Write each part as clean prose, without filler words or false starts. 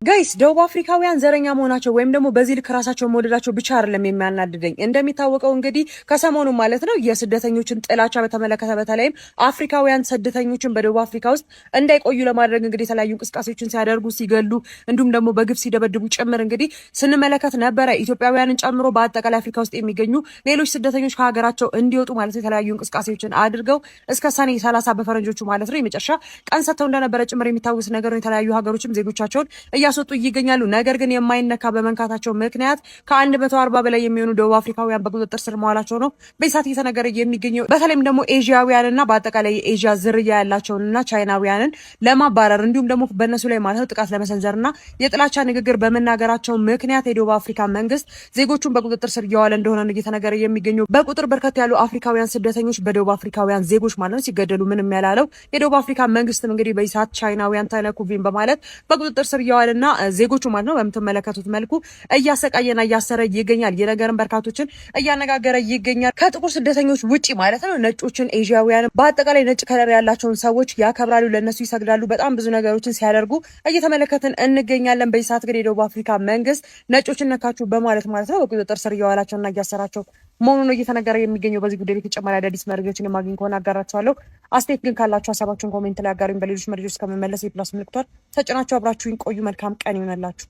ጋይስ ደቡብ አፍሪካውያን ዘረኛ መሆናቸው ወይም ደግሞ በዚህ ልክ ራሳቸው መወደዳቸው ብቻ አይደለም የሚያናድደኝ። እንደሚታወቀው እንግዲህ ከሰሞኑ ማለት ነው የስደተኞችን ጥላቻ በተመለከተ በተለይም አፍሪካውያን ስደተኞችን በደቡብ አፍሪካ ውስጥ እንዳይቆዩ ለማድረግ እንግዲህ የተለያዩ እንቅስቃሴዎችን ሲያደርጉ ሲገሉ፣ እንዲሁም ደግሞ በግፍ ሲደበድቡ ጭምር እንግዲህ ስንመለከት ነበረ። ኢትዮጵያውያንን ጨምሮ በአጠቃላይ አፍሪካ ውስጥ የሚገኙ ሌሎች ስደተኞች ከሀገራቸው እንዲወጡ ማለት ነው የተለያዩ እንቅስቃሴዎችን አድርገው እስከ ሰኔ 30 በፈረንጆቹ ማለት ነው የመጨረሻ ቀን ሰጥተው እንደነበረ ጭምር የሚታወስ ነገር ነው። የተለያዩ ሀገሮችም ዜጎቻቸውን እያስወጡ ይገኛሉ። ነገር ግን የማይነካ በመንካታቸው ምክንያት ከ140 በላይ የሚሆኑ ደቡብ አፍሪካውያን በቁጥጥር ስር መዋላቸው ነው በኢሳት እየተነገረ የሚገኘው። በተለይም ደግሞ ኤዥያውያንና በአጠቃላይ የኤዥያ ዝርያ ያላቸውንና ቻይናውያንን ለማባረር እንዲሁም ደግሞ በእነሱ ላይ ማለት ጥቃት ለመሰንዘርና የጥላቻ ንግግር በመናገራቸው ምክንያት የደቡብ አፍሪካ መንግስት ዜጎቹን በቁጥጥር ስር እያዋለ እንደሆነ ነው እየተነገረ የሚገኘው። በቁጥር በርከት ያሉ አፍሪካውያን ስደተኞች በደቡብ አፍሪካውያን ዜጎች ማለት ነው ሲገደሉ ምንም ያላለው የደቡብ አፍሪካ መንግስትም እንግዲህ በኢሳት ቻይናውያን ተነኩብኝ በማለት በቁጥጥር ስር እያዋለና ዜጎቹ ማለት ነው በምትመለከቱት መልኩ እያሰቃየና እያሰረ ይገኛል። የነገርን በርካቶችን እያነጋገረ ይገኛል። ከጥቁር ስደተኞች ውጪ ማለት ነው ነጮችን፣ ኤዥያውያን በአጠቃላይ ነጭ ከለር ያላቸውን ሰዎች ያከብራሉ፣ ለነሱ ይሰግዳሉ። በጣም ብዙ ነገሮችን ሲያደርጉ እየተመለከትን እንገኛለን። በዚህ ሰዓት ግን የደቡብ አፍሪካ መንግስት ነጮችን ነካችሁ በማለት ማለት ነው በቁጥጥር ስር እያዋላቸውና እያሰራቸው መሆኑን እየተነገረ የሚገኘው። በዚህ ጉዳይ ላይ ተጨማሪ አዳዲስ መረጃዎችን የማግኝ ከሆነ አጋራችኋለሁ። አስተያየት ግን ካላችሁ ሀሳባችሁን ኮሜንት ላይ አጋሩኝ። በሌሎች መረጃዎች እስከምመለስ የፕላስ ምልክቷል ተጭናችሁ አብራችሁኝ ቆዩ። መልካም ቀን ይሆንላችሁ።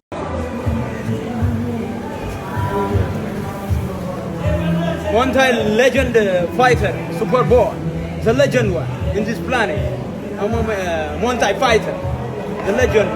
Montai legend fighter, super boy, the legend one in this planet. Montai fighter, the legend.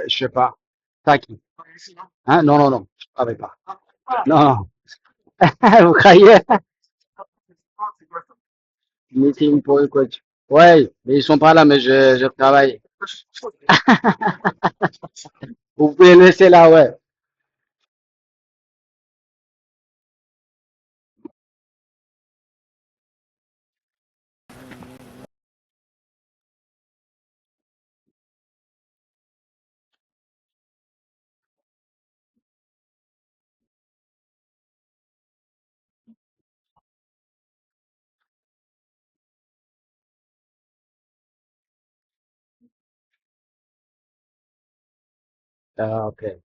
Je sais pas. Taki. Hein? Non, non, non. Je savais pas. Non, non. Vous croyez? Meeting pour le coach. Ouais, mais ils sont pas là, mais je travaille. Vous pouvez laisser là, ouais. Ah, ok.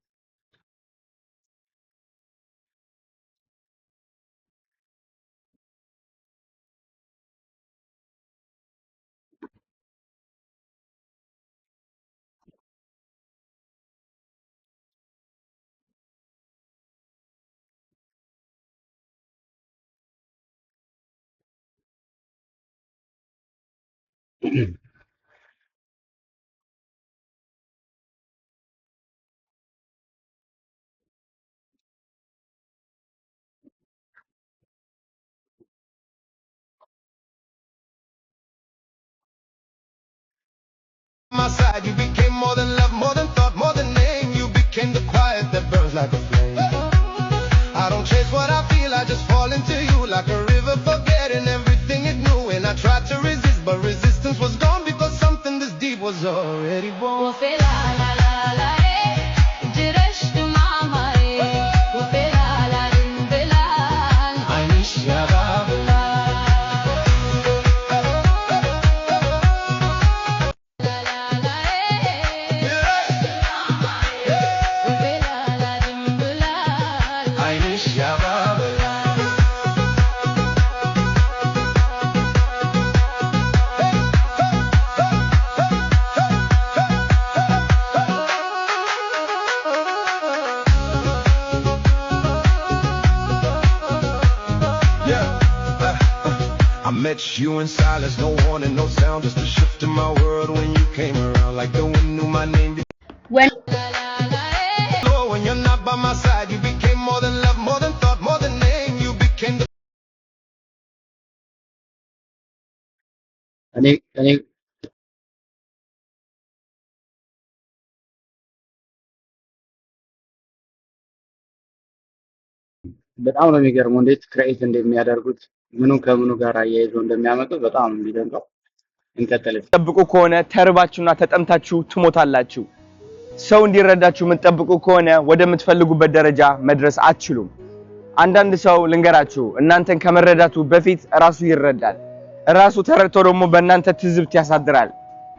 My side, you became more than love, more than thought, more than name. You became the quiet that burns like a flame. I don't chase what I feel, I just fall into you like a river, forgetting everything it knew. And I tried to resist, but resistance was gone because something this deep was already born. I met you in silence, no warning, no sound, just a shift in my world when you came around, like the wind knew my name. When you're not by my side, you became more than love, more than thought, more than name. You became እኔ በጣም ነው የሚገርመው እንዴት ክሬኤት እንደሚያደርጉት ምኑ ከምኑ ጋር አያይዘው እንደሚያመጡ በጣም የሚደንቀው። እንቀጥል። ጠብቁ ከሆነ ተርባችሁና ተጠምታችሁ ትሞታላችሁ። ሰው እንዲረዳችሁ የምትጠብቁ ከሆነ ወደምትፈልጉበት ደረጃ መድረስ አትችሉም። አንዳንድ ሰው ልንገራችሁ እናንተን ከመረዳቱ በፊት ራሱ ይረዳል። ራሱ ተረድቶ ደግሞ በእናንተ ትዝብት ያሳድራል።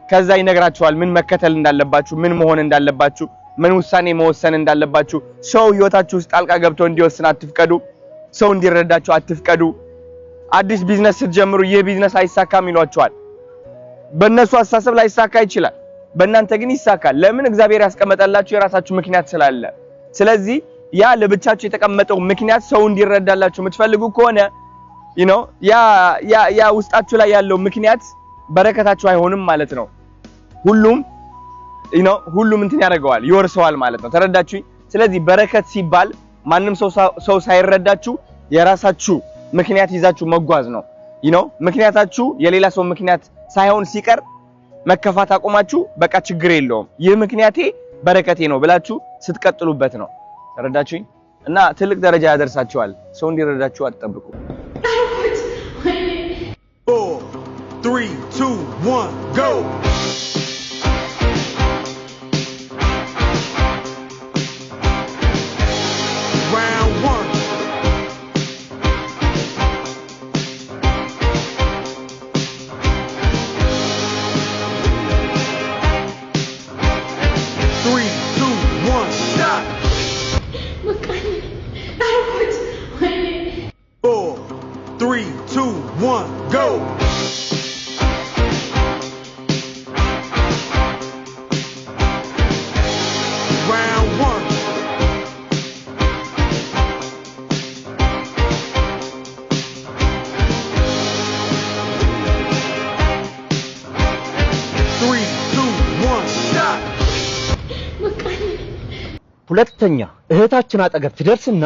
ከዛ ይነግራችኋል ምን መከተል እንዳለባችሁ፣ ምን መሆን እንዳለባችሁ፣ ምን ውሳኔ መወሰን እንዳለባችሁ። ሰው ህይወታችሁ ውስጥ ጣልቃ ገብቶ እንዲወስን አትፍቀዱ። ሰው እንዲረዳችሁ አትፍቀዱ። አዲስ ቢዝነስ ስትጀምሩ ይህ ቢዝነስ አይሳካም ይሏችኋል። በእነሱ አስተሳሰብ ላይ ይሳካ ይችላል፣ በእናንተ ግን ይሳካል። ለምን? እግዚአብሔር ያስቀመጠላችሁ የራሳችሁ ምክንያት ስላለ። ስለዚህ ያ ለብቻችሁ የተቀመጠው ምክንያት ሰው እንዲረዳላችሁ የምትፈልጉ ከሆነ ያ ውስጣችሁ ላይ ያለው ምክንያት በረከታችሁ አይሆንም ማለት ነው። ሁሉም እንትን ያደርገዋል ይወርሰዋል ማለት ነው። ተረዳችሁኝ? ስለዚህ በረከት ሲባል ማንም ሰው ሳይረዳችሁ የራሳችሁ ምክንያት ይዛችሁ መጓዝ ነው። ምክንያታችሁ የሌላ ሰው ምክንያት ሳይሆን ሲቀር መከፋት አቆማችሁ በቃ ችግር የለውም ይህ ምክንያቴ በረከቴ ነው ብላችሁ ስትቀጥሉበት ነው። ተረዳችሁኝ? እና ትልቅ ደረጃ ያደርሳችኋል። ሰው እንዲረዳችሁ አትጠብቁ። 4 3 2 1 go round 1 3 2 1 stop 4 3 2 1 go round 1 3 2 1 stop ሁለተኛ እህታችን አጠገብ ትደርስና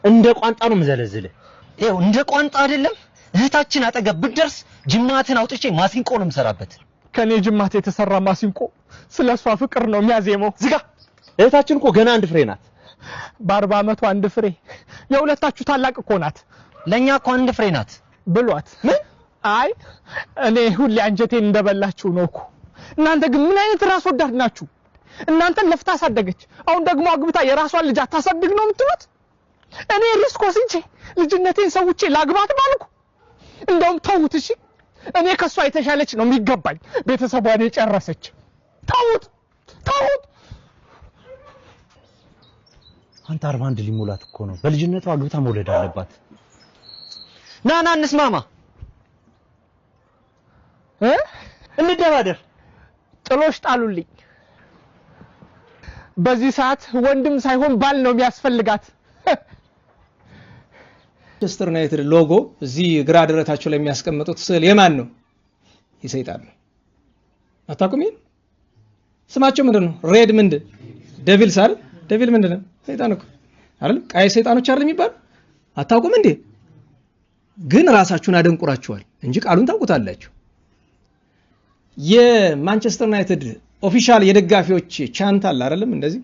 እንደ ቋንጣ ነው መዘለዝል። ይሄው እንደ ቋንጣ አይደለም እህታችን አጠገብ ብትደርስ ጅማትን አውጥቼ ማሲንቆ ነው የምሰራበት። ከኔ ጅማት የተሰራ ማሲንቆ ስለሷ ፍቅር ነው የሚያዜመው። ዝጋ። እህታችን እኮ ገና አንድ ፍሬ ናት። በ40 ዓመቷ አንድ ፍሬ። የሁለታችሁ ታላቅ እኮ ናት። ለኛ እኮ አንድ ፍሬ ናት ብሏት። ምን? አይ እኔ ሁሌ አንጀቴን እንደበላችሁ ነው እኮ። እናንተ ግን ምን አይነት ራስ ወዳድ ናችሁ? እናንተን ለፍታ አሳደገች፣ አሁን ደግሞ አግብታ የራሷን ልጅ አታሳድግ ነው የምትሉት? እኔ ሪስክ ወስጄ ልጅነቴን ሰውቼ ላግባት ባልኩ። እንደውም ተውት እሺ፣ እኔ ከሷ የተሻለች ነው የሚገባኝ፣ ቤተሰቧን የጨረሰች። ተውት። አንተ 41 ሊሞላት እኮ ነው። በልጅነቷ አግብታ መውለድ አለባት። ና እንስማማ፣ እንደራደር። ጥሎሽ ጣሉልኝ። በዚህ ሰዓት ወንድም ሳይሆን ባል ነው የሚያስፈልጋት። ማንቸስተር ዩናይትድ ሎጎ እዚህ ግራ ደረታቸው ላይ የሚያስቀምጡት ስዕል የማን ነው? የሰይጣን ነው። አታውቁም? ይሄን ስማቸው ምንድነው? ሬድ ምንድን? ዴቪልስ አይደል? ዴቪል ምንድነው? ሰይጣን እኮ አይደል? ቀይ ሰይጣኖች አይደል የሚባል? አታውቁም እንዴ? ግን ራሳችሁን አደንቁራችኋል እንጂ ቃሉን ታውቁታላችሁ። የማንቸስተር ዩናይትድ ኦፊሻል የደጋፊዎች ቻንት አለ አይደለም? እንደዚህ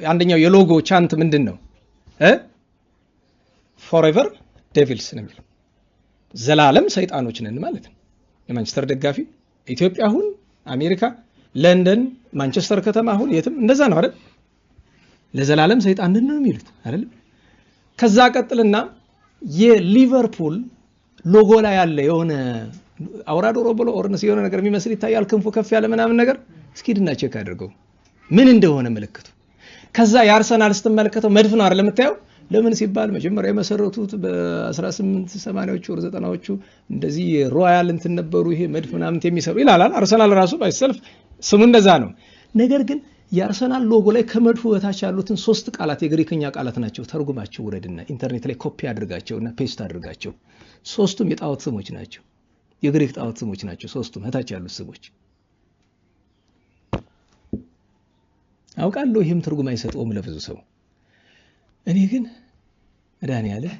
አንደኛው የሎጎ ቻንት ምንድነው? ፎሬቨር ዴቪልስ ነው የሚለው። ዘላለም ሰይጣኖች ነን ማለት ነው። የማንቸስተር ደጋፊ ኢትዮጵያ አሁን አሜሪካ፣ ለንደን፣ ማንቸስተር ከተማ አሁን የትም እንደዛ ነው አይደል? ለዘላለም ሰይጣን ነን ነው የሚሉት አይደል? ከዛ ቀጥልና የሊቨርፑል ሎጎ ላይ ያለ የሆነ አውራ ዶሮ ብሎ ኦርነስ የሆነ ነገር የሚመስል ይታያል። ክንፉ ከፍ ያለ ምናምን ነገር እስኪድና ቼክ አድርገው ምን እንደሆነ ምልክቱ። ከዛ የአርሰናል ስትመለከተው መድፍ ነው አይደል የምታየው? ለምን ሲባል መጀመሪያ የመሰረቱት በ1880ዎቹ ወር 90ዎቹ እንደዚህ ሮያል እንትን ነበሩ፣ ይሄ መድፍ ምናምን የሚሰሩ ይላል። አርሰናል ራሱ ባይሰልፍ ስሙ እንደዛ ነው። ነገር ግን የአርሰናል ሎጎ ላይ ከመድፉ በታች ያሉትን 3 ቃላት የግሪክኛ ቃላት ናቸው። ተርጉማቸው ውረድና ኢንተርኔት ላይ ኮፒ አድርጋቸውና ፔስት አድርጋቸው። 3ቱም የጣዖት ስሞች ናቸው። የግሪክ ጣዖት ስሞች ናቸው 3ቱም በታች ያሉት ስሞች። አውቃለሁ ይሄም ትርጉም አይሰጠውም ለብዙ ሰው። እኔ ግን መድኃኒዓለም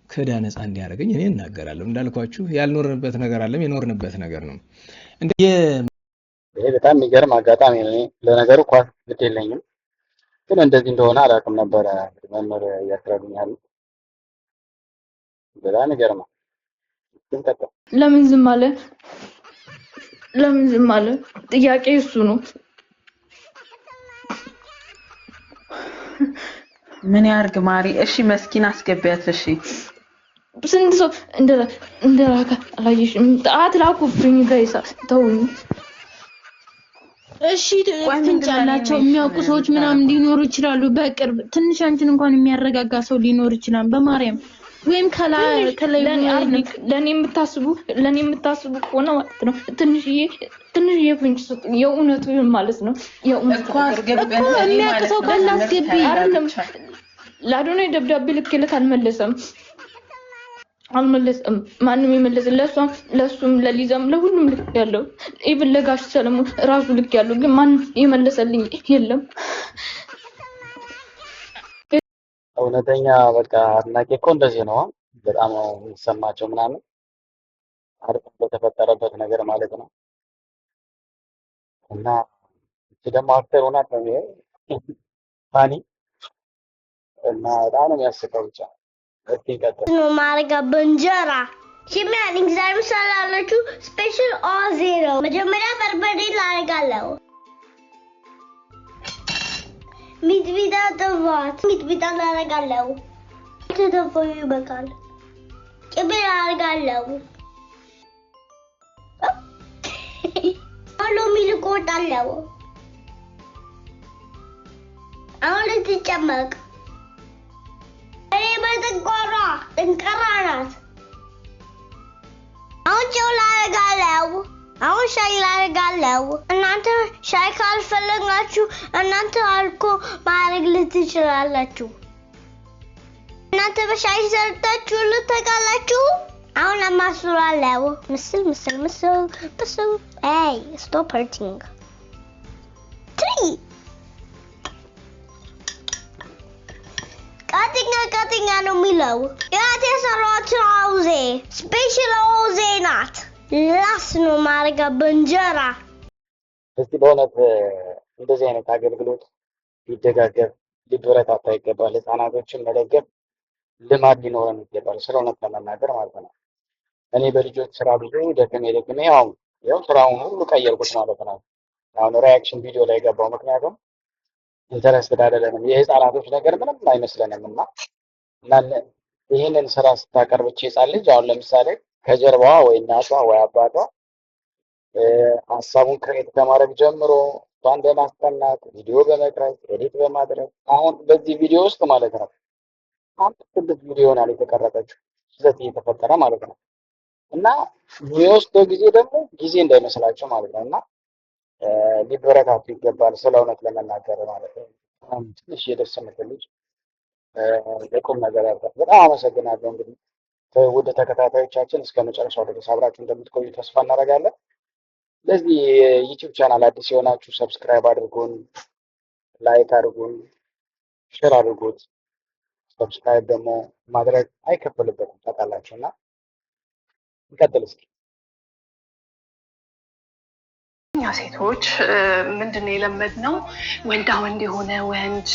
ከዕዳ ነፃ እንዲያደርገኝ እኔ እናገራለሁ። እንዳልኳችሁ ያልኖርንበት ነገር አለም የኖርንበት ነገር ነው። ይሄ በጣም የሚገርም አጋጣሚ ነው። እኔ ለነገሩ ኳስ ግድ የለኝም፣ ግን እንደዚህ እንደሆነ አላውቅም ነበረ። መምህር እያስረዱኛል። በጣም ይገርማል። ግን ቀጥል። ለምን ዝም አለ? ለምን ዝም አለ? ጥያቄ እሱ ነው። ምን ያርግ ማሪ? እሺ መስኪን አስገቢያት። እሺ ስንት ሰው እንደላከ አላየሽም? አትላኩብኝ ጋይሳ ተውኝ። እሺ ፍንጭ ያላቸው የሚያውቁ ሰዎች ምናምን ሊኖሩ ይችላሉ። በቅርብ ትንሽ አንቺን እንኳን የሚያረጋጋ ሰው ሊኖር ይችላል። በማርያም ወይም ከላይ ለኔ የምታስቡ ከሆነ ማለት ነው ትንሽዬ ፍንጭ የእውነቱ ማለት ነው። የእውነቱ እኮ አስገቢያት። እኔ ማለት ሰው ካለ አስገቢ። አይደለም ለአዶናይ ደብዳቤ ልኬለት አልመለሰም። ማንም የመለሰ ለሱም ለሊዛም ለሁሉም ልክ ያለው ኢቭን ለጋሽ ሰለሞን ራሱ ልክ ያለው ግን ማን የመለሰልኝ የለም። እውነተኛ በቃ አድናቂ እኮ እንደዚህ ነው። በጣም የሚሰማቸው ምናምን አሪፍ በተፈጠረበት ነገር ማለት ነው። እና እቺ ደግሞ አክተር ሆና ነው ፋኒ እና በጣም ነው የሚያስቀው ብቻ። እስኪ ቀጥል ነው ማረጋ በእንጀራ ሽሚያኒንግ ዛሬ ሰላላችሁ ስፔሻል ኦር ዜሮ። መጀመሪያ በርበሬ ላደርጋለሁ። ሚጥሚጣ ጥባት ሚጥሚጣ ላደርጋለሁ። ተደፈዩ ይበቃል። ቅቤ ላደርጋለሁ። ሎሚ ልቆርጣለሁ። አሁን ልትጨመቅ እኔ በጥንቆራ ጥንቀራ ናት። አሁን ጨው ላደርጋለሁ። አሁን ሻይ ላደርጋለሁ። እናንተ ሻይ ካልፈለጋችሁ እናንተ አልኮ ማድረግ ልትችላላችሁ። እናንተ በሻይ ሰርታችሁ ልትጠቃላችሁ። አሁን አማስላለሁ። ምስል Hey, stop hurting. 3 ቀጥኛ ነው የሚለው ያቴ ሰራች አውዜ ስፔሻል አውዜ ናት። ላስ ነው ማረጋ በእንጀራ። እስቲ በእውነት እንደዚህ አይነት አገልግሎት ሊደጋገፍ ሊበረታታ ይገባል። ህፃናቶችን መደገፍ ልማድ ሊኖረን ይገባል። ስለ እውነት ለመናገር ማለት ነው። እኔ በልጆች ስራ ብዙ ደክሜ ያው ስራውን ሁሉ ቀየርኩት ማለት ነው። አሁን ሪያክሽን ቪዲዮ ላይ ገባው፣ ምክንያቱም ኢንተረስትድ አይደለንም። የህፃናቶች ነገር ምንም አይመስለንም እና ይህንን ስራ ስታቀርብች ህፃን ልጅ አሁን ለምሳሌ ከጀርባዋ ወይ እናቷ ወይ አባቷ ሀሳቡን ክሬት ከማድረግ ጀምሮ እሷን በማስጠናት ቪዲዮ በመቅረጽ ኤዲት በማድረግ አሁን በዚህ ቪዲዮ ውስጥ ማለት ነው 5 ቪዲዮ ናል የተቀረጸችው ስህተት እየተፈጠረ ማለት ነው። እና የሚወስደው ጊዜ ደግሞ ጊዜ እንዳይመስላቸው ማለት ነው። እና ሊበረታቱ ይገባል ስለ እውነት ለመናገር ማለት ነው። ትንሽ የደስ የምትል ልጅ የቁም ነገር ያልኳት። በጣም አመሰግናለሁ። እንግዲህ ውድ ተከታታዮቻችን እስከ መጨረሻው ድረስ አብራችሁ እንደምትቆዩ ተስፋ እናደርጋለን። ለዚህ ዩቲዩብ ቻናል አዲስ የሆናችሁ ሰብስክራይብ አድርጉን፣ ላይክ አድርጉን፣ ሼር አድርጉት። ሰብስክራይብ ደግሞ ማድረግ አይከፈልበትም ታውቃላችሁና እንቀጥል እስኪ። እኛ ሴቶች ምንድነው የለመድነው? ወንዳ ወንድ የሆነ ወንድ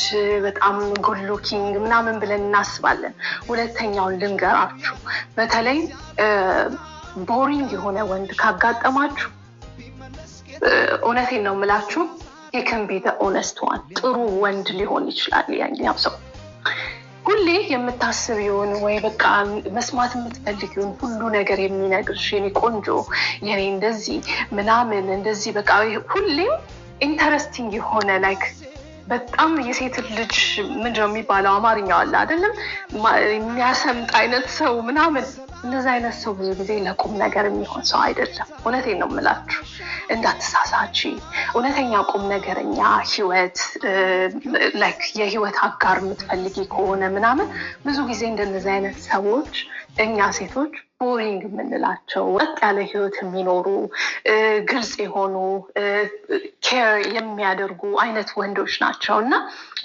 በጣም ጉድ ሉኪንግ ምናምን ብለን እናስባለን። ሁለተኛውን ልንገራችሁ፣ በተለይ ቦሪንግ የሆነ ወንድ ካጋጠማችሁ እውነቴን ነው የምላችሁ የከን ቢ ዘ ኦነስት ዋን ጥሩ ወንድ ሊሆን ይችላል ያኛው ሰው። ሁሌ የምታስቢውን ወይ በቃ መስማት የምትፈልጊውን ሁሉ ነገር የሚነግርሽ የኔ ቆንጆ የኔ እንደዚህ ምናምን እንደዚህ በቃ ሁሌም ኢንተረስቲንግ የሆነ ላይክ በጣም የሴት ልጅ ምንድነው የሚባለው አማርኛው አለ አይደለም የሚያሰምጥ አይነት ሰው ምናምን እንደዛ አይነት ሰው ብዙ ጊዜ ለቁም ነገር የሚሆን ሰው አይደለም። እውነቴን ነው የምላችሁ፣ እንዳትሳሳቺ። እውነተኛ ቁም ነገረኛ ህይወት ላይክ የህይወት አጋር የምትፈልጊ ከሆነ ምናምን ብዙ ጊዜ እንደነዚህ አይነት ሰዎች እኛ ሴቶች ቦሪንግ የምንላቸው ወጥ ያለ ህይወት የሚኖሩ ግልጽ የሆኑ ኬር የሚያደርጉ አይነት ወንዶች ናቸው እና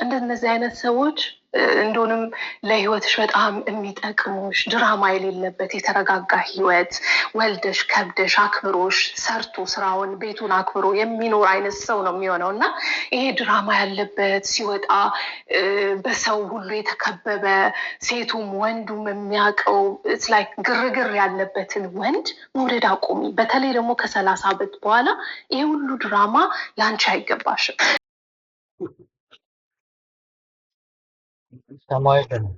እንደነዚህ አይነት ሰዎች እንደሆነም ለህይወትሽ በጣም የሚጠቅሙሽ ድራማ የሌለበት የተረጋጋ ህይወት ወልደሽ ከብደሽ አክብሮሽ ሰርቶ ስራውን ቤቱን አክብሮ የሚኖር አይነት ሰው ነው የሚሆነው እና ይሄ ድራማ ያለበት ሲወጣ በሰው ሁሉ የተከበበ ሴቱም ወንዱም የሚያውቀው ላይክ ግርግር ያለበትን ወንድ መውደድ አቁሚ። በተለይ ደግሞ ከ30 ዓመት በኋላ ይሄ ሁሉ ድራማ ላንቺ አይገባሽም። ሰማይ ነው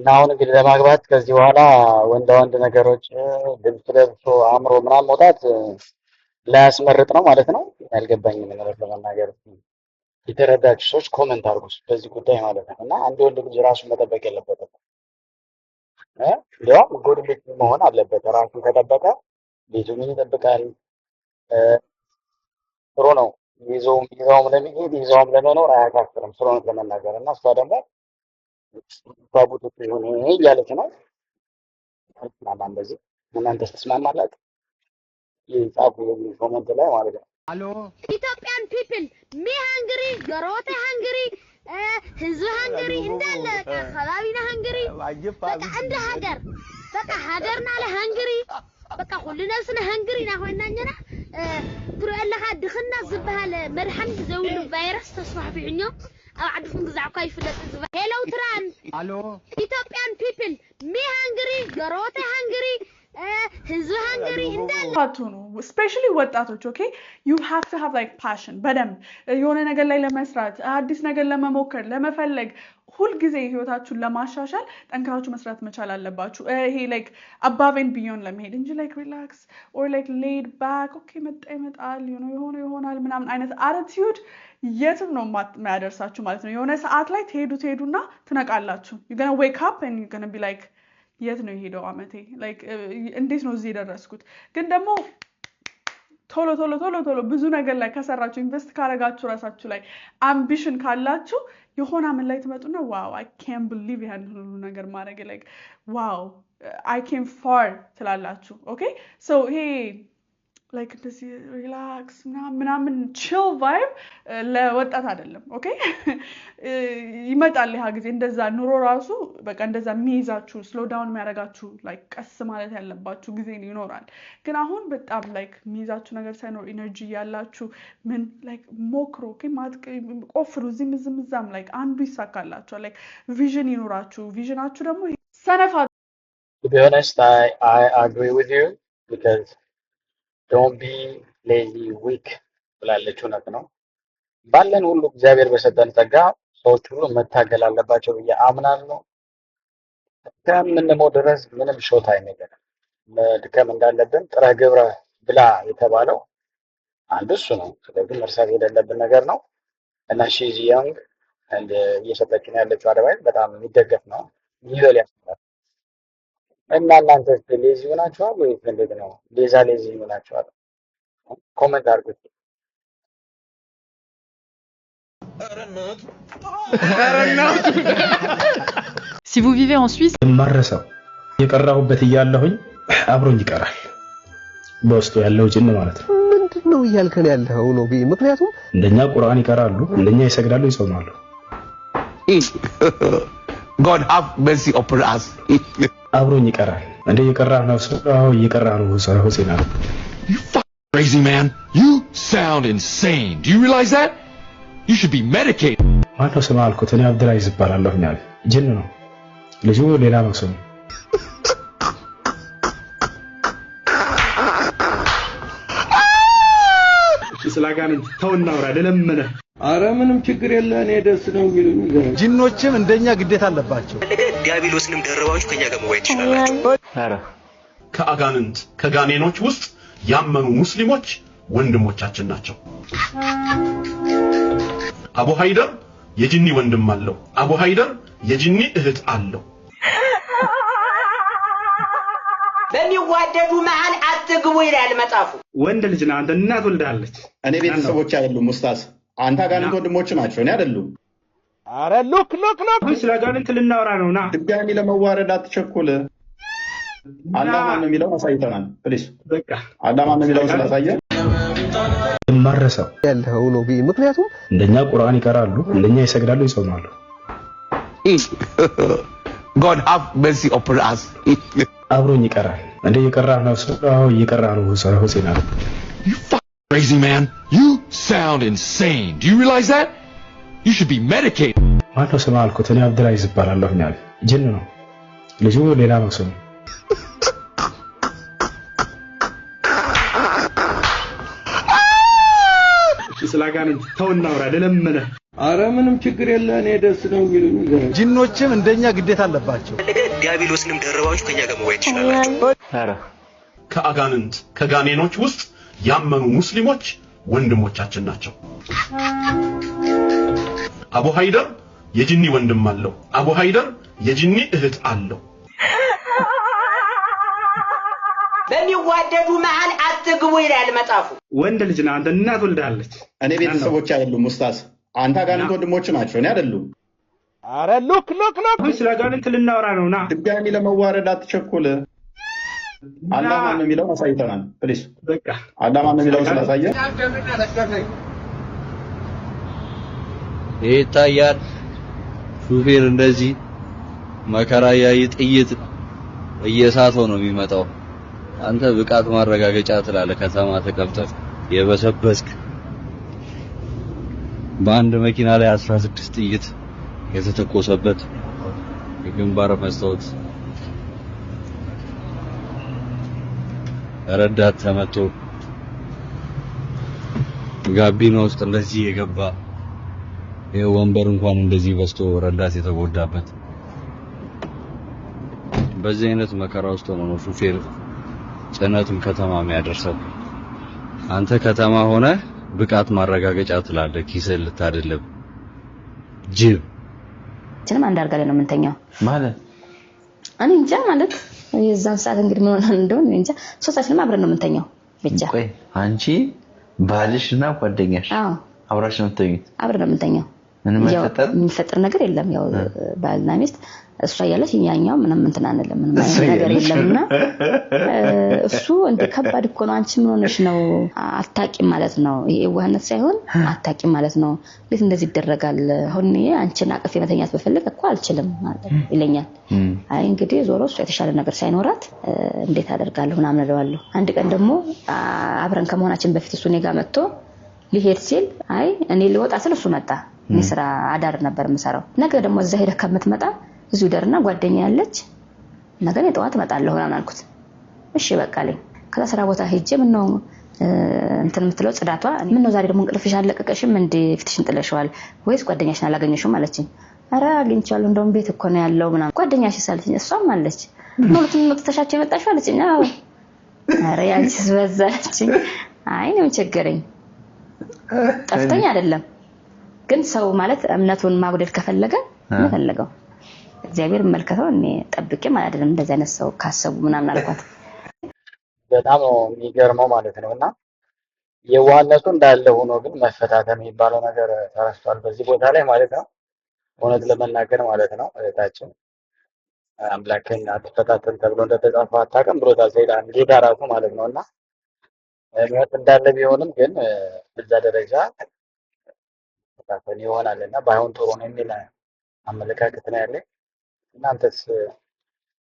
እና አሁን እንግዲህ ለማግባት ከዚህ በኋላ ወንድ ነገሮች ድምፅ ለብሶ አእምሮ ምናምን መውጣት ላያስመርጥ ነው ማለት ነው። ያልገባኝም ነገር ለመናገር የተረዳችሁ ሰዎች ኮሜንት አድርጉ በዚህ ጉዳይ ማለት ነው። እና አንድ ወንድ ልጅ ራሱን መጠበቅ የለበትም እንዲያውም ጉድ ልጅ መሆን አለበት። ራሱን ከጠበቀ ቤቱን ይጠብቃል። ጥሩ ነው። ይዘውም ለመሄድ ይዘውም ለመኖር አያካፍርም ስለሆነ ለመናገር እና እሷ ደግሞ ባቡት ይሁን እያለች ነው። ማማን በዚህ እናንተ ተስማማላችሁ? ይጻፉ ኮሜንት ላይ ማለት ነው። Hello. Ethiopian people, me hungry, Garote hungry, ህዝብ hungry እንዳለ ከባቢና hungry በቃ እንደ ሀገር በቃ ሀገርና ለhungry በቃ ሁሉ ነፍስና hungry ና ሆይናኛና ትሩአለኻ ድኽና ዝበሃል መድሓኒት ዘውሉ ቫይረስ ተስፋሕፊዕኞ ኣብ ዓድኩም ግዛዕኳ ይፍለጥ ዝባ ሄሎ ትራን Hello. Ethiopian people, me hungry, Garote hungry, ህዝብ hungry እንዳለ አትሁኑ ስፔሻሊ ወጣቶች ኦኬ you have to have like passion በደንብ የሆነ ነገር ላይ ለመስራት አዲስ ነገር ለመሞከር ለመፈለግ ሁሉ ጊዜ ህይወታችሁን ለማሻሻል ጠንክራችሁ መስራት መቻል አለባችሁ። ይሄ like above and beyond ለመሄድ እንጂ like relax or like laid back ኦኬ መጣ ይመጣል ይሆናል ምናምን አይነት attitude የትም ነው የሚያደርሳችሁ ማለት ነው። የሆነ ሰዓት ላይ ትሄዱና ትነቃላችሁ። you're going to wake up and you're going to be like የት ነው ሄደው አመቴ ላይክ እንዴት ነው እዚህ የደረስኩት? ግን ደግሞ ቶሎ ብዙ ነገር ላይ ከሰራችሁ ኢንቨስት ካረጋችሁ ራሳችሁ ላይ አምቢሽን ካላችሁ የሆነ ምን ላይ ትመጡና ዋው I can't believe ያን ሁሉ ነገር ማድረግ like wow I came far ትላላችሁ። ኦኬ so hey like this relax ምናምን chill vibe ለወጣት አይደለም። ኦኬ ይመጣል ያ ጊዜ እንደዛ ኑሮ ራሱ በቃ እንደዛ የሚይዛችሁ slow down የሚያደርጋችሁ like ቀስ ማለት ያለባችሁ ጊዜ ይኖራል። ግን አሁን በጣም like የሚይዛችሁ ነገር ሳይኖር ኢነርጂ ያላችሁ ምን like ሞክሩ ኦኬ ቆፍሩ ዝምዛም like አንዱ ይሳካላችኋል። like vision ይኖራችሁ ቪዥናችሁ ደግሞ ሰነፋ To be honest, I agree with you because don't be lazy weak ብላለች። እውነት ነው። ባለን ሁሉ እግዚአብሔር በሰጠን ጸጋ ሰዎች ሁሉ መታገል አለባቸው ብዬ አምናለሁ። ከምንሞት ድረስ ምንም ሾት አይነገርም። መድከም እንዳለብን ጥረ ግብረ ብላ የተባለው አንዱ እሱ ነው። ስለዚህ መርሳት የሌለብን ነገር ነው እና she's young and እየሰጠችን ያለችው አድቫይስ በጣም የሚደገፍ ነው። ይበል ያስባል እና እናንተ ሌዚ ሆናችኋል ወይ እንዴት ነው? ሌዚ ሆናችኋል? ኮሜንት አድርጉት። Si vous vivez en Suisse, ማረሰው የቀራሁበት እያለሁኝ አብሮኝ ይቀራል በውስጡ ያለው ጅን ማለት ነው። ምንድነው እያልከን ያለው ነው? ምክንያቱም እንደኛ ቁርአን ይቀራሉ፣ እንደኛ ይሰግዳሉ፣ ይጾማሉ። God have mercy upon us. አብሮኝ ይቀራል። እንደ የቀራህ ነው ሰው እየቀራህ ነው ሰው ሆሴና You crazy man. You sound insane. Do you realize that? You should be medicated. ማነው ስም አልኩት። እኔ አብዱላይዝ እባላለሁ። ያለ ጅን ነው ልጁ፣ ሌላ ነው ስሙ። ስላጋንንት ተውና አውራ ለለመነ አረ ምንም ችግር የለ እኔ ደስ ነው የሚሉኝ። ጂኖችም እንደኛ ግዴታ አለባቸው። ዲያብሎስንም ደረባችሁ ከኛ ጋር መዋየት ይችላልላችሁ። አረ ከአጋንንት ከጋኔኖች ውስጥ ያመኑ ሙስሊሞች ወንድሞቻችን ናቸው። አቡ ሃይደር የጂኒ ወንድም አለው። አቡ ሃይደር የጂኒ እህት አለው። በሚዋደዱ መሃል አትግቡ ይላል መጽሐፉ። ወንድ ልጅ ነው አንተ እናት ወልዳለች። እኔ ቤተሰቦች አይደሉም ኡስታዝ፣ አንተ አጋንንት ወንድሞች ናቸው፣ እኔ አይደሉም። አረ ሉክ ስለ አጋንንት ልናወራ ነውና ድጋሚ ለመዋረድ አትቸኩል። አላህ ማን ነው የሚለው አሳይተናል። ፕሊዝ በቃ አላህ ማን ነው የሚለው ስላሳየ ማረሰው ያለው ነው። ምክንያቱም እንደኛ ቁርአን ይቀራሉ፣ እንደኛ ይሰግዳሉ፣ ይጾማሉ። God have mercy upon us. አብሮኝ ይቀራል እንደ ይቀራ ነው ሰው ይቀራ ነው ሰው ሲና You crazy man. You sound insane. Do you realize that? You should be medicated. ማነው ስም አልኩት እኔ አብዱላይዝ ይባላለሁኛል ጅን ነው ልጁ ሌላ ነው ስሙ ስላጋን ተውናውራ ለለመነ አረ ምንም ችግር የለ እኔ ደስ ነው የሚሉኝ ጂኖችም እንደኛ ግዴታ አለባቸው ዲያብሎስንም ደረባችሁ ከኛ ጋር መዋየት ይችላልላችሁ አረ ከአጋንንት ከጋኔኖች ውስጥ ያመኑ ሙስሊሞች ወንድሞቻችን ናቸው አቡ ሃይደር የጂኒ ወንድም አለው አቡ ሃይደር የጂኒ እህት አለው በሚዋደዱ መሃል አትግቡ ይላል መጽሐፉ ወንድ ልጅ ነው አንተ እናት ወልዳለች እኔ ቤተሰቦች አይደሉም ኡስታዝ አንተ አጋንንት ወንድሞች ናቸው እኔ አይደሉም አረ ሉክ ስላጋንንት ልናወራ ነውና ድጋሚ ለመዋረድ አትቸኩል አላህ ማን ነው የሚለው አሳይተናል ፕሊዝ በቃ አላህ ማን ነው የሚለው ስላሳየ ይታያል ሹፌር እንደዚህ መከራ ያይ ጥይት እየሳተው ነው የሚመጣው አንተ ብቃት ማረጋገጫ ትላለህ ከተማ ተቀብጠህ የበሰበስክ በአንድ መኪና ላይ 16 ጥይት የተተኮሰበት የግንባር መስታወት ረዳት ተመቶ ጋቢና ውስጥ እንደዚህ የገባ የወንበር እንኳን እንደዚህ በስቶ ረዳት የተጎዳበት በዚህ አይነት መከራ ውስጥ ነው ሹፌር ጭነቱን ከተማ የሚያደርሰው አንተ ከተማ ሆነ ብቃት ማረጋገጫ ትላለህ ኪስህ ልታደልብ ጅብ ጭንም አንዳርጋ ላይ ነው የምንተኛው ማለት እኔ እንጃ ማለት የዛን ሰዓት እንግዲህ ምን ሆነ እንደሆነ እንጃ ሶስታችንም አብረን ነው የምንተኛው ብቻ ቆይ አንቺ ባልሽና ጓደኛሽ አብራችሁ ነው የምትተኙት አብረን ነው የምንተኛው ምንም የሚፈጠር ነገር የለም ያው ባልና ሚስት እሷ ያለች ያኛው ምንም እንትን አንልም ምንም ነገር የለምና እሱ እንደ ከባድ እኮ ነው አንቺ ምን ሆነሽ ነው አታቂም ማለት ነው የዋህነት ሳይሆን አታቂም ማለት ነው እንዴት እንደዚህ ይደረጋል አሁን አንቺን አቅፌ መተኛት በፈልግ እኮ አልችልም ማለት ይለኛል አይ እንግዲህ ዞሮ እሱ የተሻለ ነገር ሳይኖራት እንዴት አደርጋለሁ ምናምን እለዋለሁ አንድ ቀን ደግሞ አብረን ከመሆናችን በፊት እሱ ኔጋ መጥቶ ሊሄድ ሲል አይ እኔ ልወጣ ስለ እሱ መጣ እኔ ስራ አዳር ነበር የምሰራው ነገ ደግሞ እዛ ሄደ ከምትመጣ እዚሁ ደርና ጓደኛ ያለች ነገ ጠዋት እመጣለሁ ምናምን አልኩት እሺ በቃ አለኝ ከዛ ስራ ቦታ ሄጄ ምን ነው እንትን የምትለው ጽዳቷ ምን ነው ዛሬ ደግሞ እንቅልፍሽ አለቀቀሽም እንዴ ፊትሽን ጥለሽዋል ወይስ ጓደኛሽን አላገኘሽም አለችኝ አረ አግኝቻለሁ እንደውም ቤት እኮ ነው ያለው ምናምን ጓደኛሽ ሳለችኝ እሷም አለች ኖልቱን ተሻቸው የመጣሽው አለችኝ አዎ አረ ያንቺስ በዛችኝ አይ ነው ቸገረኝ ጠፍተኝ አይደለም ግን ሰው ማለት እምነቱን ማጉደል ከፈለገ መፈለገው እግዚአብሔር መልከተው እኔ ጠብቄ ማለት አይደለም እንደዚህ አይነት ሰው ካሰቡ ምናምን አልኳት በጣም ነው የሚገርመው ማለት ነውና የዋህነቱ እንዳለ ሆኖ ግን መፈታተን የሚባለው ነገር ተረስቷል በዚህ ቦታ ላይ ማለት ነው እውነት ለመናገር ማለት ነው እታችን አምላክን አትፈታተን ተብሎ እንደተጻፈ አታውቅም ብሎታል ሰይጣን ጌታ ራሱ ማለት ነውና እምነት እንዳለ ቢሆንም ግን በዛ ደረጃ ተፈታተን ይሆናልና ባይሆን ጥሩ ነው የሚል አመለካከት ነው ያለኝ እናንተስ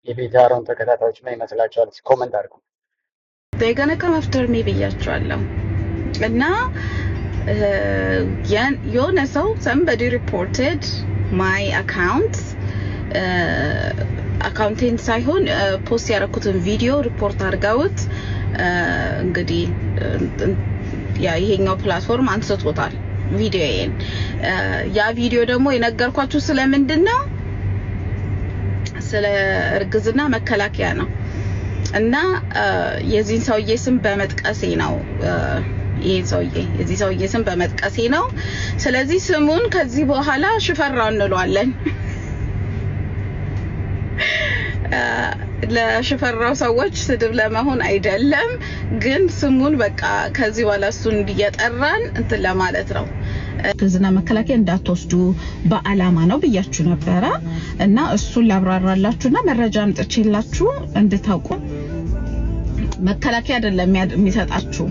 የቢታሮን ተከታታዮች ምን ይመስላችኋል ኮሜንት አድርጉ they're gonna come after me ብያቸዋለሁ እና የሆነ ሰው somebody reported my account አካውንቴን ሳይሆን ፖስት ያደረኩትን ቪዲዮ ሪፖርት አድርገውት እንግዲህ ያ ይሄኛው ፕላትፎርም አንስቶታል ቪዲዮዬን ያ ቪዲዮ ደግሞ የነገርኳችሁ ስለምንድነው ስለ እርግዝና መከላከያ ነው እና የዚህን ሰውዬ ስም በመጥቀሴ ነው የዚህ ሰውዬ ስም በመጥቀሴ ነው ስለዚህ ስሙን ከዚህ በኋላ ሽፈራው እንለዋለን ለሽፈራው ሰዎች ስድብ ለመሆን አይደለም ግን ስሙን በቃ ከዚህ በኋላ እሱን እንዲያጠራን እንትን ለማለት ነው እርግዝና መከላከያ እንዳትወስዱ በአላማ ነው ብያችሁ ነበረ እና እሱን ላብራራላችሁና መረጃ አምጥቼላችሁ እንድታውቁ መከላከያ አይደለም የሚሰጣችሁ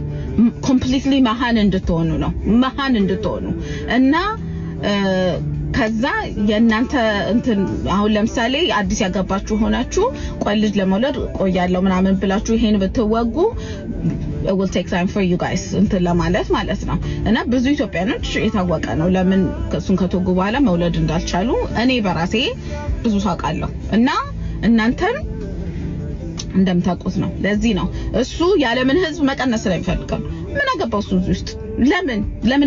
ኮምፕሊትሊ መሃን እንድትሆኑ ነው መሃን እንድትሆኑ እና ከዛ የእናንተ እንትን አሁን ለምሳሌ አዲስ ያገባችሁ ሆናችሁ ቆይ ልጅ ለመውለድ ቆያለሁ ምናምን ብላችሁ ይሄን ብትወጉ it will take time for you guys እንትን ለማለት ማለት ነው። እና ብዙ ኢትዮጵያኖች የታወቀ ነው ለምን ከሱን ከተወጉ በኋላ መውለድ እንዳልቻሉ እኔ በራሴ ብዙ ሳውቃለሁ። እና እናንተም እንደምታውቁት ነው። ለዚህ ነው እሱ ያለምን ህዝብ መቀነስ ስለሚፈልግ ነው። ምን አገባው እሱ ውስጥ ለምን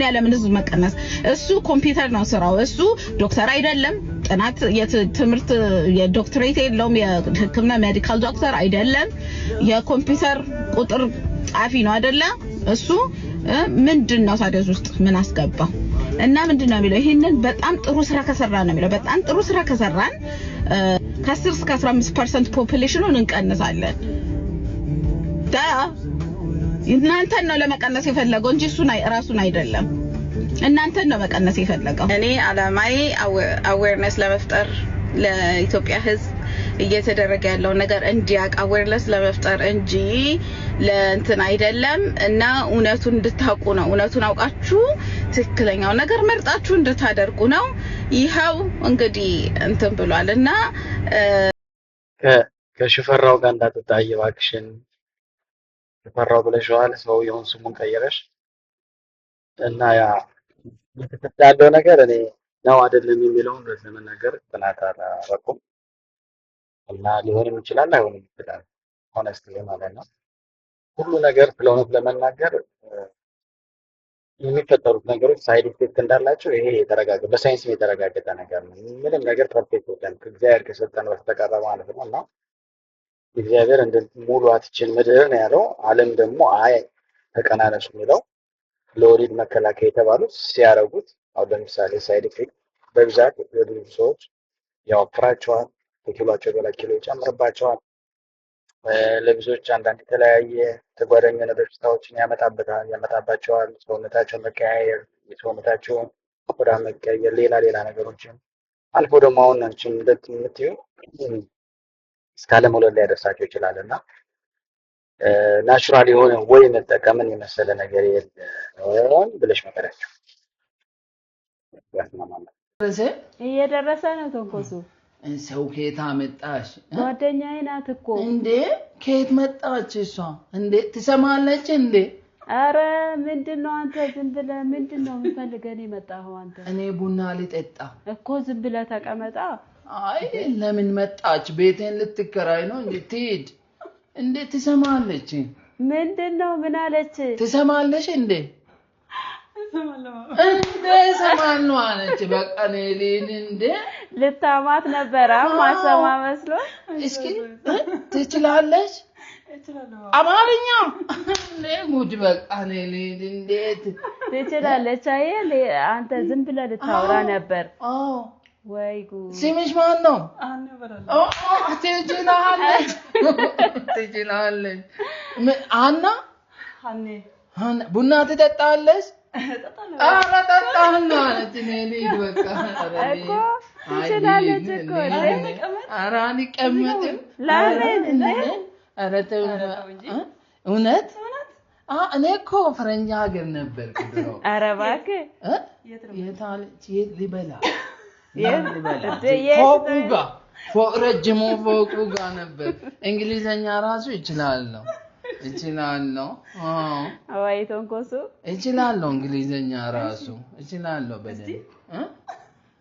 ያለምን ህዝብ መቀነስ? እሱ ኮምፒውተር ነው ስራው። እሱ ዶክተር አይደለም፣ ጥናት የትምህርት የዶክተሬት የለውም፣ የህክምና ሜዲካል ዶክተር አይደለም፣ የኮምፒውተር ቁጥር ጻፊ ነው አይደለ? እሱ ምንድነው ታዲያ ውስጥ ምን አስገባው? እና ምንድነው የሚለው ይሄንን በጣም ጥሩ ስራ ከሰራ ነው የሚለው። በጣም ጥሩ ስራ ከሰራን ከ10 እስከ 15% ፖፑሌሽኑን እንቀንሳለን። እናንተን ነው ለመቀነስ የፈለገው እንጂ እሱን ራሱን አይደለም። እናንተን ነው መቀነስ የፈለገው። እኔ አላማዬ አዌርነስ ለመፍጠር ለኢትዮጵያ ህዝብ እየተደረገ ያለው ነገር እንዲያውቅ አዌርነስ ለመፍጠር እንጂ ለእንትን አይደለም። እና እውነቱን እንድታውቁ ነው። እውነቱን አውቃችሁ ትክክለኛው ነገር መርጣችሁ እንድታደርጉ ነው። ይሄው እንግዲህ እንትን ብሏልና ከሽፈራው ጋር እንዳትታይ እባክሽን። ሽፈራው ብለሽዋል፣ ሰውየውን ስሙን ቀይረሽ እና ያ ያለው ነገር እኔ ነው አይደለም የሚለውን ለመናገር ጥናት አላረኩም እና ሊሆንም ይችላል አይሆንም ይችላል ሆነስትሊ ማለት ነው። ሁሉ ነገር ስለሆነ ለመናገር የሚፈጠሩት ነገሮች ሳይድ ኢፌክት እንዳላቸው ይሄ የተረጋገጠ በሳይንስ የተረጋገጠ ነገር ነው። ምንም ነገር ፐርፌክት አይደለም ከእግዚአብሔር ከሰጠን በስተቀር ማለት ነው። እና እግዚአብሔር እንደ ሙሉ አትችል ምድር ነው ያለው። ዓለም ደግሞ አይ ተቀናነሱ የሚለው ለወሊድ መከላከያ የተባሉት ሲያረጉት አሁን ለምሳሌ ሳይድ ኢፌክት በብዛት የብዙ ሰዎች ያወፍራቸዋል፣ ከኪሎአቸው በላይ ኪሎ ይጨምርባቸዋል። ለብዙዎች አንዳንድ የተለያየ ተጓዳኝ በሽታዎችን ያመጣባቸዋል። ሰውነታቸው መቀያየር፣ የሰውነታቸው ቆዳ መቀየር፣ ሌላ ነገሮችን አልፎ ደግሞ አሁን አንቺም እንደምትዩ እስከ አለመውለድ ሊያደርሳቸው ይችላል። እና ናቹራል የሆነ ወይ መጠቀምን የመሰለ ነገር የለም ብለሽ መከራቸው እየደረሰ ነው ተንኮሱ። ሰው ከየት አመጣሽ? ጓደኛዬ ናት እኮ። እንዴ ከየት መጣች እሷ? እንዴ ትሰማለች እንዴ? አረ ምንድነው አንተ ዝም ብለህ ምንድነው የምፈልገን የመጣኸው አንተ? እኔ ቡና ልጠጣ እኮ ዝም ብለህ ተቀመጣ። አይ ለምን መጣች? ቤቴን ልትከራይ ነው እንዴ? ትሄድ እንዴ? ትሰማለች? ምንድነው ምን አለች? ትሰማለች እንዴ? እንዴ ሰማነው አለች። በቃ ነሊን እንዴ ልታማት ነበር ማሰማ መስሎ። እስኪ ትችላለች አማርኛ ለሙድ በቃ ነሊን እንዴት ትችላለች? አይ አንተ ዝም ብለህ ልታወራ ነበር። አዎ ወይ ጉድ። ስምሽ ማን ነው? ትችላለች ትችላለች። አና ሀና ቡና ትጠጣለች? ኧረ ጠጣና አለች። ነሊን በቃ እኮ ትችላለች እኮ። ኧረ አንቀመጥም። ለምን? ኧረ ተው እውነት እኔ እኮ ፈረንጅ ሀገር ነበርኩ ድሮ። ኧረ እባክህ የታለች? የት ሊበላ ፎቁ ጋር ረጅሙ ፎቁ ጋር ነበር። እንግሊዘኛ ራሱ ይችላለሁ። ወይ ተንኮሱ እችላለሁ። እንግሊዘኛ ራሱ እችላለሁ በደንብ።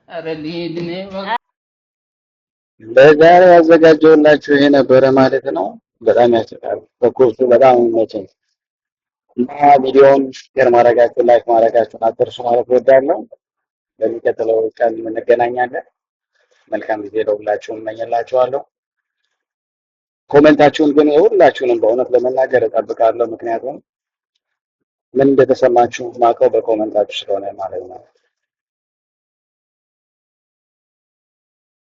ኧረ ልሂድ እኔ ለዛሬ ያዘጋጀሁላችሁ ይሄ ነበረ ማለት ነው። በጣም ያስቃል። በኮርሱ በጣም ይመቸኝ እና ቪዲዮውን ሼር ማድረጋችሁን ላይክ ማድረጋችሁን አትርሱ ማለት እወዳለሁ። በሚቀጥለው ቀን እንገናኛለን። መልካም ጊዜ ለሁላችሁም እመኝላችኋለሁ። ኮሜንታችሁን ግን ሁላችሁንም በእውነት ለመናገር እጠብቃለሁ። ምክንያቱም ምን እንደተሰማችሁ ማውቀው በኮሜንታችሁ ስለሆነ ማለት ነው።